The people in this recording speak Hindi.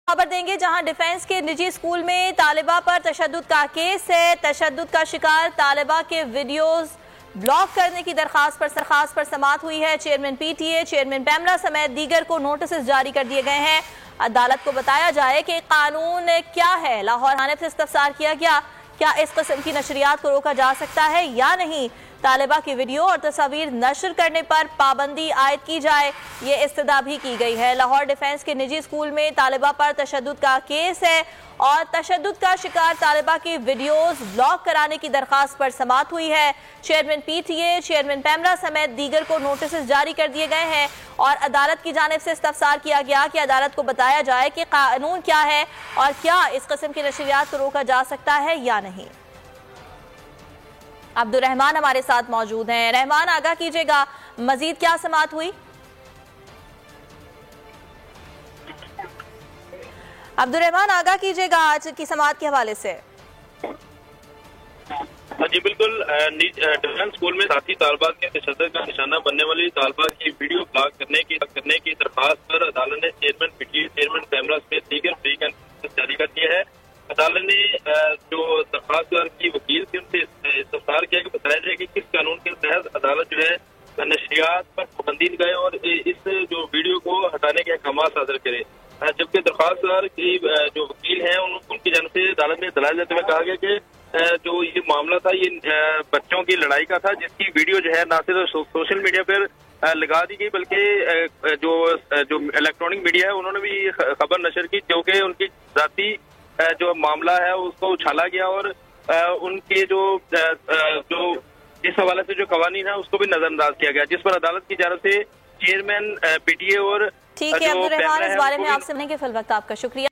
खबर देंगे जहां डिफेंस के निजी स्कूल में तालिबा पर तशद्दुद का केस है। तशद्दुद का शिकार तालिबा के वीडियोस ब्लॉक करने की दरखास्त पर समाअत हुई है। चेयरमैन पीटीए, चेयरमैन पैमरा समेत दीगर को नोटिस जारी कर दिए गए हैं। अदालत को बताया जाए कि कानून क्या है। लाहौर थाने से इस्तफसार किया गया, क्या इस किस्म की नशरियात को रोका जा सकता है या नहीं। तालिबा की वीडियो और तस्वीर नशर करने पर पाबंदी आयद की जाए, ये इस्तदा भी की गई है। लाहौर डिफेंस के निजी स्कूल में तालिबा पर तशद्दुद का केस है और तशद्दुद का शिकार तालिबा की वीडियोस ब्लॉक कराने की दरखास्त पर समाअत हुई है। चेयरमैन पीटीए, चेयरमैन पैमरा समेत दीगर को नोटिस जारी कर दिए गए हैं और अदालत की जानिब से इस्तफसार किया गया कि अदालत को बताया जाए कि कानून क्या है और क्या इस किस्म की नशरियात को रोका जा सकता है या नहीं। अब्दुल रहमान हमारे साथ मौजूद हैं। रहमान, आगाह कीजिएगा, मजीद क्या समाअत हुई? अब्दुल रहमान, आगाह कीजिएगा आज की समाअत के हवाले से। जी बिल्कुल, डिफेंस स्कूल में साथी तालिबा के तशद्दुद का निशाना बनने वाली तालिबा की वीडियो ब्लॉक करने की दरखास्त पर अदालत ने चेयरमैन पीटीए, चेयरमैन पैमरा समेत दीगर फ्री का नोटिस जारी कर दिया है। अदालत ने जो दरखास्तदार की वकील थी उनसे इस्तफसार किया कि बताया जाए कि किस कानून के तहत अदालत जो है नशरियात पर पाबंदी लगाए और इस जो वीडियो को हटाने के अहकाम सादर करे। जबकि दरखास्तदार की जो वकील हैं उनकी जानिब से अदालत में दलाल देते हुए कहा गया कि जो ये मामला था ये बच्चों की लड़ाई का था, जिसकी वीडियो जो है न सिर्फ सोशल मीडिया पर लगा दी गई बल्कि जो इलेक्ट्रॉनिक मीडिया है उन्होंने भी खबर नशर की, जो कि उनकी जाती जो मामला है उसको उछाला गया और उनके जो इस हवाले से जो कवानीन है उसको भी नजरअंदाज किया गया, जिस पर अदालत की जानिब से चेयरमैन पीटीए और ठीक है अब्दुल रहमान, इस बारे में आपसे मिलेंगे। फिल वक्त आपका शुक्रिया।